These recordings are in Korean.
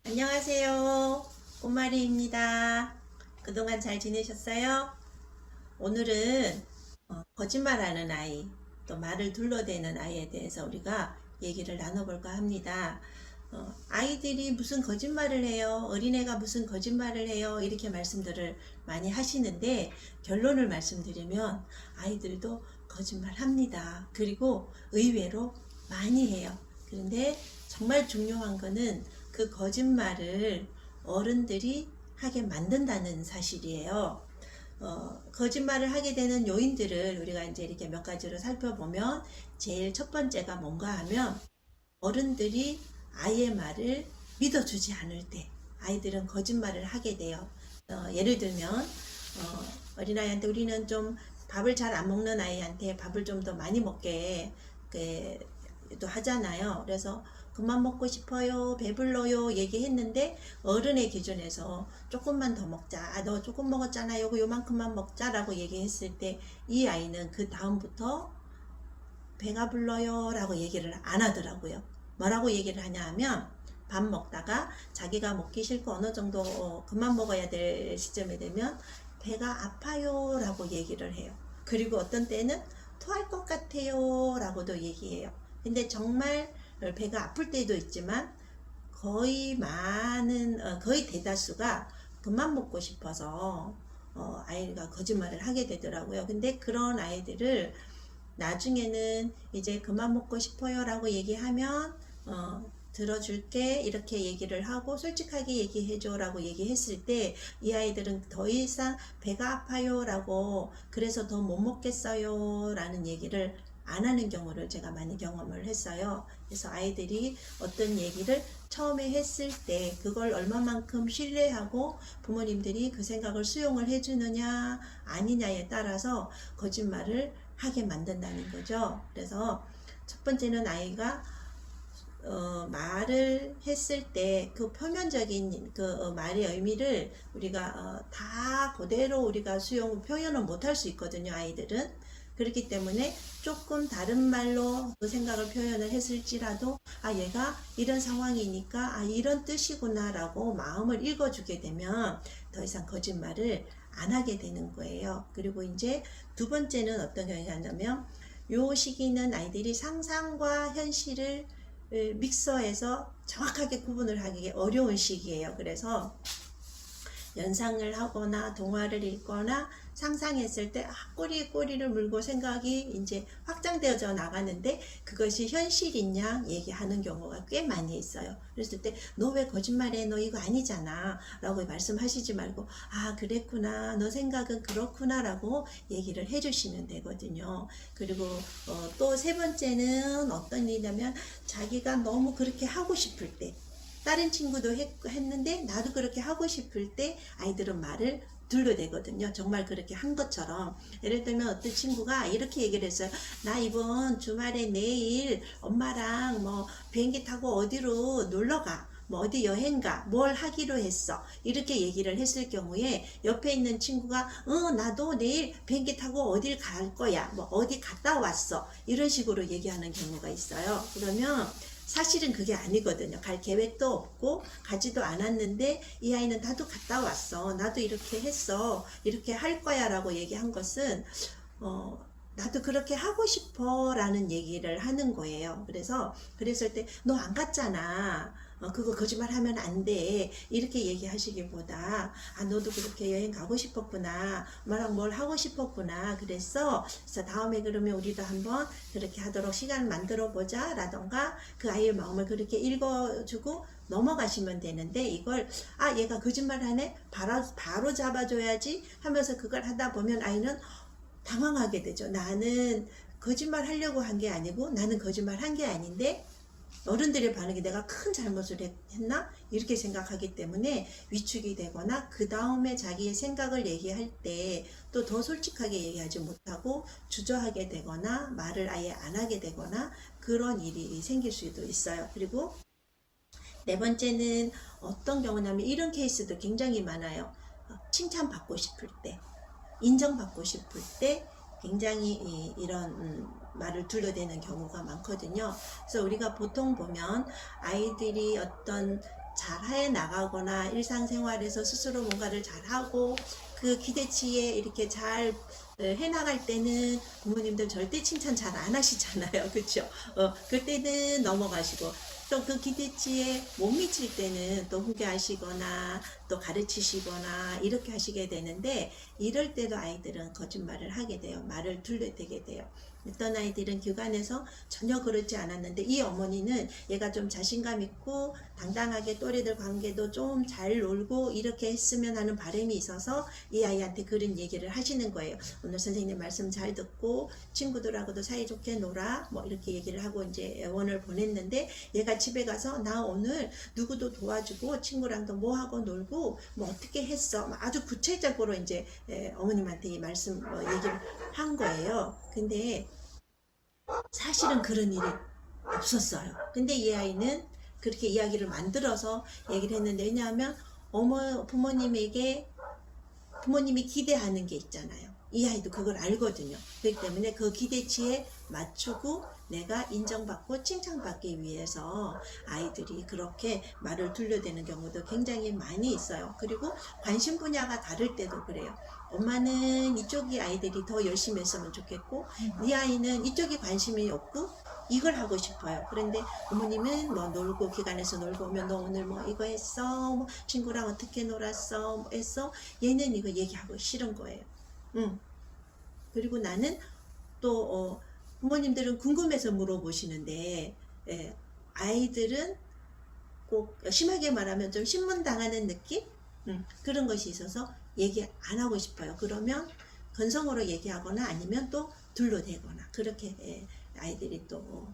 안녕하세요. 꽃마리입니다. 그동안 잘 지내셨어요? 오늘은 거짓말하는 아이, 또 말을 둘러대는 아이에 대해서 우리가 얘기를 나눠볼까 합니다. 아이들이 무슨 거짓말을 해요? 어린애가 무슨 거짓말을 해요? 이렇게 말씀들을 많이 하시는데 결론을 말씀드리면 아이들도 거짓말합니다. 그리고 의외로 많이 해요. 그런데 정말 중요한 거는 그 거짓말을 어른들이 하게 만든다는 사실이에요. 거짓말을 하게 되는 요인들을 우리가 이제 이렇게 몇 가지로 살펴보면 제일 첫 번째가 뭔가 하면 어른들이 아이의 말을 믿어주지 않을 때 아이들은 거짓말을 하게 돼요. 예를 들면 어린아이한테 우리는 좀 밥을 잘 안 먹는 아이한테 밥을 좀 더 많이 먹게 또 하잖아요. 그래서 그만 먹고 싶어요, 배불러요 얘기했는데 어른의 기준에서 조금만 더 먹자, 너 조금 먹었잖아, 요만큼만 먹자라고 얘기했을 때 이 아이는 그 다음부터 배가 불러요 라고 얘기를 안 하더라고요. 뭐라고 얘기를 하냐 하면 밥 먹다가 자기가 먹기 싫고 어느 정도 그만 먹어야 될 시점이 되면 배가 아파요 라고 얘기를 해요. 그리고 어떤 때는 토할 것 같아요 라고도 얘기해요. 근데 정말 배가 아플 때도 있지만 거의 거의 대다수가 그만 먹고 싶어서 아이가 거짓말을 하게 되더라고요. 근데 그런 아이들을 나중에는 이제 그만 먹고 싶어요 라고 얘기하면 들어줄게 이렇게 얘기를 하고 솔직하게 얘기해줘 라고 얘기했을 때 이 아이들은 더 이상 배가 아파요 라고 그래서 더 못 먹겠어요 라는 얘기를 안 하는 경우를 제가 많이 경험을 했어요. 그래서 아이들이 어떤 얘기를 처음에 했을 때 그걸 얼마만큼 신뢰하고 부모님들이 그 생각을 수용을 해주느냐 아니냐에 따라서 거짓말을 하게 만든다는 거죠. 그래서 첫 번째는 아이가 말을 했을 때 그 표면적인 그 말의 의미를 우리가 다 그대로 우리가 표현을 못할 수 있거든요. 아이들은. 그렇기 때문에 조금 다른 말로 그 생각을 표현을 했을지라도 얘가 이런 상황이니까 이런 뜻이구나 라고 마음을 읽어주게 되면 더 이상 거짓말을 안 하게 되는 거예요. 그리고 이제 두 번째는 어떤 경우가 있냐면 요 시기는 아이들이 상상과 현실을 믹서해서 정확하게 구분을 하기 어려운 시기예요. 그래서 연상을 하거나 동화를 읽거나 상상했을 때 꼬리를 물고 생각이 이제 확장되어져 나가는데 그것이 현실이냐 얘기하는 경우가 꽤 많이 있어요. 그랬을 때 너 왜 거짓말해? 너 이거 아니잖아 라고 말씀하시지 말고 그랬구나, 너 생각은 그렇구나 라고 얘기를 해주시면 되거든요. 그리고 또 세 번째는 어떤 일이냐면 자기가 너무 그렇게 하고 싶을 때 다른 친구도 했는데 나도 그렇게 하고 싶을 때 아이들은 말을 둘러대거든요. 정말 그렇게 한 것처럼. 예를 들면 어떤 친구가 이렇게 얘기를 했어요. 나 이번 주말에 내일 엄마랑 비행기 타고 어디로 놀러가. 어디 여행가, 뭘 하기로 했어. 이렇게 얘기를 했을 경우에 옆에 있는 친구가 나도 내일 비행기 타고 어딜 갈 거야. 어디 갔다 왔어. 이런 식으로 얘기하는 경우가 있어요. 그러면 사실은 그게 아니거든요. 갈 계획도 없고 가지도 않았는데 이 아이는 나도 갔다 왔어. 나도 이렇게 했어. 이렇게 할 거야 라고 얘기한 것은 나도 그렇게 하고 싶어 라는 얘기를 하는 거예요. 그랬을 때 너 안 갔잖아. 그거 거짓말 하면 안 돼. 이렇게 얘기하시기보다 너도 그렇게 여행 가고 싶었구나. 엄마랑 뭘 하고 싶었구나. 그래서 다음에 그러면 우리도 한번 그렇게 하도록 시간을 만들어 보자 라던가 그 아이의 마음을 그렇게 읽어주고 넘어가시면 되는데 이걸 얘가 거짓말 하네? 바로 잡아줘야지 하면서 그걸 하다 보면 아이는 당황하게 되죠. 나는 거짓말 하려고 한 게 아니고 나는 거짓말 한 게 아닌데 어른들의 반응이 내가 큰 잘못을 했나? 이렇게 생각하기 때문에 위축이 되거나 그 다음에 자기의 생각을 얘기할 때 또 더 솔직하게 얘기하지 못하고 주저하게 되거나 말을 아예 안 하게 되거나 그런 일이 생길 수도 있어요. 그리고 네 번째는 어떤 경우냐면 이런 케이스도 굉장히 많아요. 칭찬받고 싶을 때, 인정받고 싶을 때 굉장히 이런 말을 둘러대는 경우가 많거든요. 그래서 우리가 보통 보면 아이들이 어떤 잘해 나가거나 일상생활에서 스스로 뭔가를 잘하고 그 기대치에 이렇게 잘 해나갈 때는 부모님들 절대 칭찬 잘 안 하시잖아요. 그렇죠? 그때는 넘어가시고 또 그 기대치에 못 미칠 때는 또 후회하시거나 또 가르치시거나 이렇게 하시게 되는데, 이럴 때도 아이들은 거짓말을 하게 돼요. 말을 둘러대게 돼요. 어떤 아이들은 교관에서 전혀 그렇지 않았는데 이 어머니는 얘가 좀 자신감 있고 당당하게 또래들 관계도 좀 잘 놀고 이렇게 했으면 하는 바람이 있어서 이 아이한테 그런 얘기를 하시는 거예요. 오늘 선생님 말씀 잘 듣고 친구들하고도 사이좋게 놀아, 뭐 이렇게 얘기를 하고 이제 애원을 보냈는데, 얘가 집에 가서 나 오늘 누구도 도와주고 친구랑도 뭐 하고 놀고 뭐 어떻게 했어, 아주 구체적으로 이제 어머님한테 이 말씀 얘기를 한 거예요. 근데 사실은 그런 일이 없었어요. 근데 이 아이는 그렇게 이야기를 만들어서 얘기를 했는데, 왜냐하면 부모님에게 부모님이 기대하는 게 있잖아요. 이 아이도 그걸 알거든요. 그렇기 때문에 그 기대치에 맞추고 내가 인정받고 칭찬받기 위해서 아이들이 그렇게 말을 둘러대는 경우도 굉장히 많이 있어요. 그리고 관심 분야가 다를 때도 그래요. 엄마는 이쪽이 아이들이 더 열심히 했으면 좋겠고 네 아이는 이쪽이 관심이 없고 이걸 하고 싶어요. 그런데 부모님은 뭐 놀고 기간에서 놀고 오면 너 오늘 뭐 이거 했어? 뭐 친구랑 어떻게 놀았어? 뭐 했어? 얘는 이거 얘기하고 싫은 거예요. 그리고 나는 또 부모님들은 궁금해서 물어보시는데 아이들은 꼭 심하게 말하면 좀 신문당하는 느낌? 그런 것이 있어서 얘기 안 하고 싶어요. 그러면 건성으로 얘기하거나 아니면 또 둘러대거나 그렇게 아이들이 또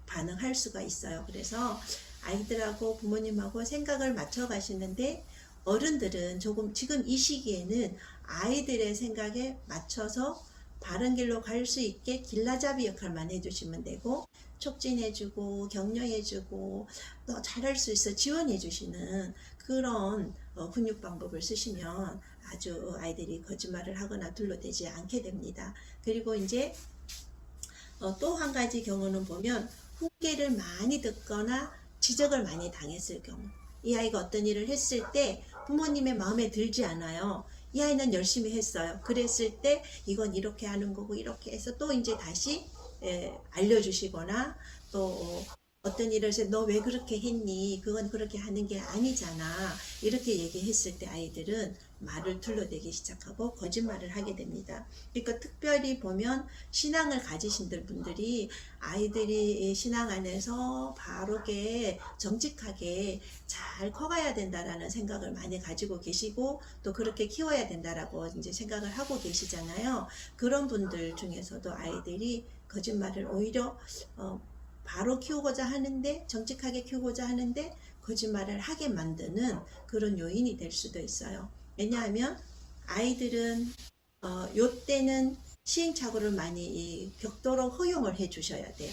반응할 수가 있어요. 그래서 아이들하고 부모님하고 생각을 맞춰 가시는데, 어른들은 조금 지금 이 시기에는 아이들의 생각에 맞춰서 바른 길로 갈 수 있게 길라잡이 역할만 해주시면 되고, 촉진해주고 격려해주고 너 잘할 수 있어 지원해주시는 그런 훈육 방법을 쓰시면 아주 아이들이 거짓말을 하거나 둘러대지 않게 됩니다. 그리고 이제 또 한 가지 경우는 보면 훈계를 많이 듣거나 지적을 많이 당했을 경우, 이 아이가 어떤 일을 했을 때 부모님의 마음에 들지 않아요. 이 아이는 열심히 했어요. 그랬을 때 이건 이렇게 하는 거고 이렇게 해서 또 이제 다시 알려주시거나 또 어떤 일을 해서 너 왜 그렇게 했니? 그건 그렇게 하는 게 아니잖아. 이렇게 얘기했을 때 아이들은 말을 둘러대기 시작하고 거짓말을 하게 됩니다. 그러니까 특별히 보면 신앙을 가지신 분들이 아이들이 신앙 안에서 바르게 정직하게 잘 커가야 된다라는 생각을 많이 가지고 계시고 또 그렇게 키워야 된다라고 이제 생각을 하고 계시잖아요. 그런 분들 중에서도 아이들이 거짓말을 오히려 바로 키우고자 하는데, 정직하게 키우고자 하는데 거짓말을 하게 만드는 그런 요인이 될 수도 있어요. 왜냐하면 아이들은 요때는 시행착오를 많이 겪도록 허용을 해 주셔야 돼요.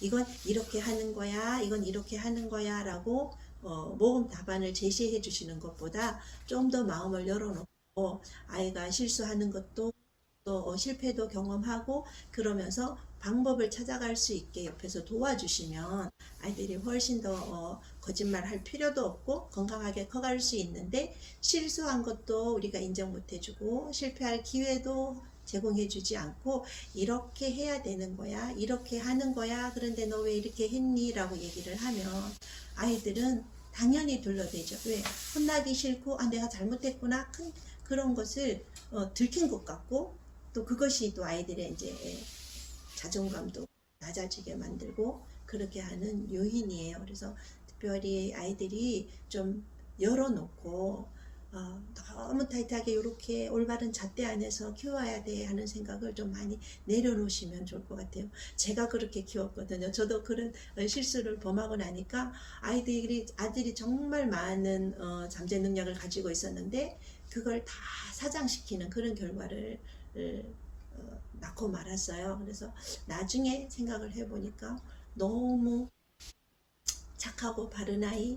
이건 이렇게 하는 거야, 이건 이렇게 하는 거야 라고 모범 답안을 제시해 주시는 것보다 좀 더 마음을 열어놓고 아이가 실수하는 것도 또 실패도 경험하고 그러면서 방법을 찾아갈 수 있게 옆에서 도와주시면 아이들이 훨씬 더 거짓말 할 필요도 없고 건강하게 커갈 수 있는데, 실수한 것도 우리가 인정 못 해주고 실패할 기회도 제공해 주지 않고 이렇게 해야 되는 거야, 이렇게 하는 거야, 그런데 너 왜 이렇게 했니? 라고 얘기를 하면 아이들은 당연히 둘러대죠. 왜? 혼나기 싫고 내가 잘못했구나, 그런 것을 들킨 것 같고, 또 그것이 또 아이들의 이제 자존감도 낮아지게 만들고 그렇게 하는 요인이에요. 그래서 특별히 아이들이 좀 열어놓고 너무 타이트하게 이렇게 올바른 잣대 안에서 키워야 돼 하는 생각을 좀 많이 내려놓으시면 좋을 것 같아요. 제가 그렇게 키웠거든요. 저도 그런 실수를 범하고 나니까 아들이 정말 많은 잠재 능력을 가지고 있었는데 그걸 다 사장시키는 그런 결과를 낳고 말았어요. 그래서 나중에 생각을 해보니까 너무 착하고 바른 아이,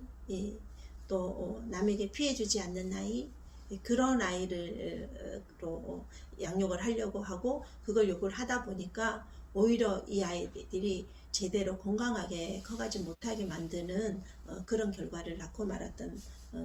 또 남에게 피해주지 않는 아이, 그런 아이를 양육을 하려고 하고 그걸 요구를 하다 보니까 오히려 이 아이들이 제대로 건강하게 커가지 못하게 만드는 그런 결과를 낳고 말았던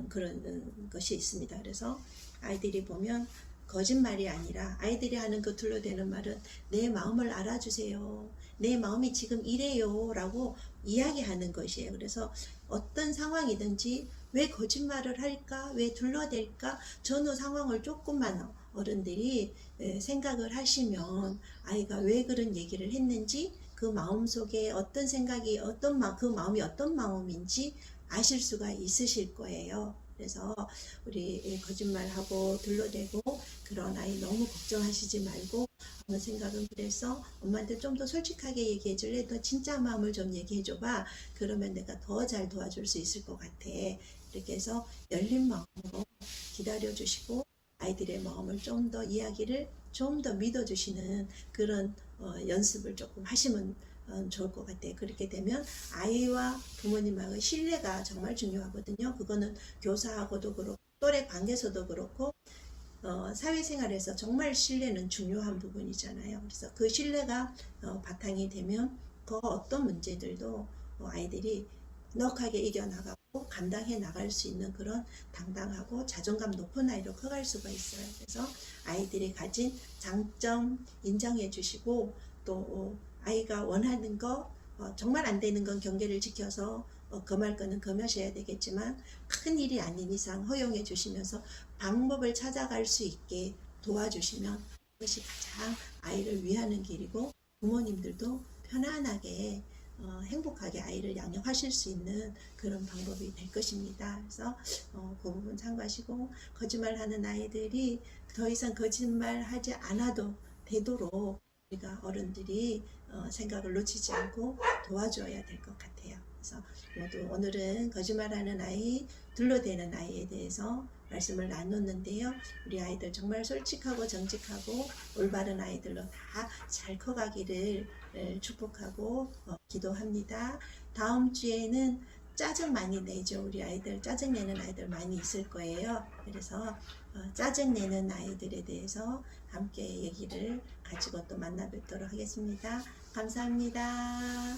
그런 것이 있습니다. 그래서 아이들이 보면 거짓말이 아니라 아이들이 하는 그 둘러대는 말은 내 마음을 알아주세요. 내 마음이 지금 이래요. 라고 이야기하는 것이에요. 그래서 어떤 상황이든지 왜 거짓말을 할까? 왜 둘러댈까? 전후 상황을 조금만 어른들이 생각을 하시면 아이가 왜 그런 얘기를 했는지 그 마음 속에 어떤 생각이 그 마음이 어떤 마음인지 아실 수가 있으실 거예요. 그래서 우리 거짓말하고 둘러대고 그런 아이 너무 걱정하시지 말고 어느 생각은 그래서 엄마한테 좀 더 솔직하게 얘기해 줄래? 더 진짜 마음을 좀 얘기해 줘봐. 그러면 내가 더 잘 도와줄 수 있을 것 같아. 이렇게 해서 열린 마음으로 기다려 주시고 아이들의 마음을 좀 더 이야기를 좀 더 믿어주시는 그런 연습을 조금 하시면 좋을 것 같아요. 그렇게 되면 아이와 부모님하고의 신뢰가 정말 중요하거든요. 그거는 교사하고도 그렇고 또래 관계에서도 그렇고 사회생활에서 정말 신뢰는 중요한 부분이잖아요. 그래서 그 신뢰가 바탕이 되면 더 어떤 문제들도 아이들이 넉하게 이겨나가고 감당해 나갈 수 있는 그런 당당하고 자존감 높은 아이로 커갈 수가 있어요. 그래서 아이들이 가진 장점 인정해 주시고 또 아이가 원하는 거 정말 안 되는 건 경계를 지켜서 금할 거는 금하셔야 되겠지만 큰 일이 아닌 이상 허용해 주시면서 방법을 찾아갈 수 있게 도와주시면 그것이 가장 아이를 위하는 길이고 부모님들도 편안하게 행복하게 아이를 양육하실 수 있는 그런 방법이 될 것입니다. 그래서 그 부분 참고하시고 거짓말하는 아이들이 더 이상 거짓말하지 않아도 되도록 우리가 어른들이 생각을 놓치지 않고 도와줘야 될 것 같아요. 그래서 모두 오늘은 거짓말하는 아이, 둘러대는 아이에 대해서 말씀을 나눴는데요. 우리 아이들 정말 솔직하고 정직하고 올바른 아이들로 다 잘 커가기를 축복하고 기도합니다. 다음 주에는 짜증 많이 내죠. 우리 아이들 짜증 내는 아이들 많이 있을 거예요. 그래서 짜증 내는 아이들에 대해서 함께 얘기를 가지고 또 만나 뵙도록 하겠습니다. 감사합니다.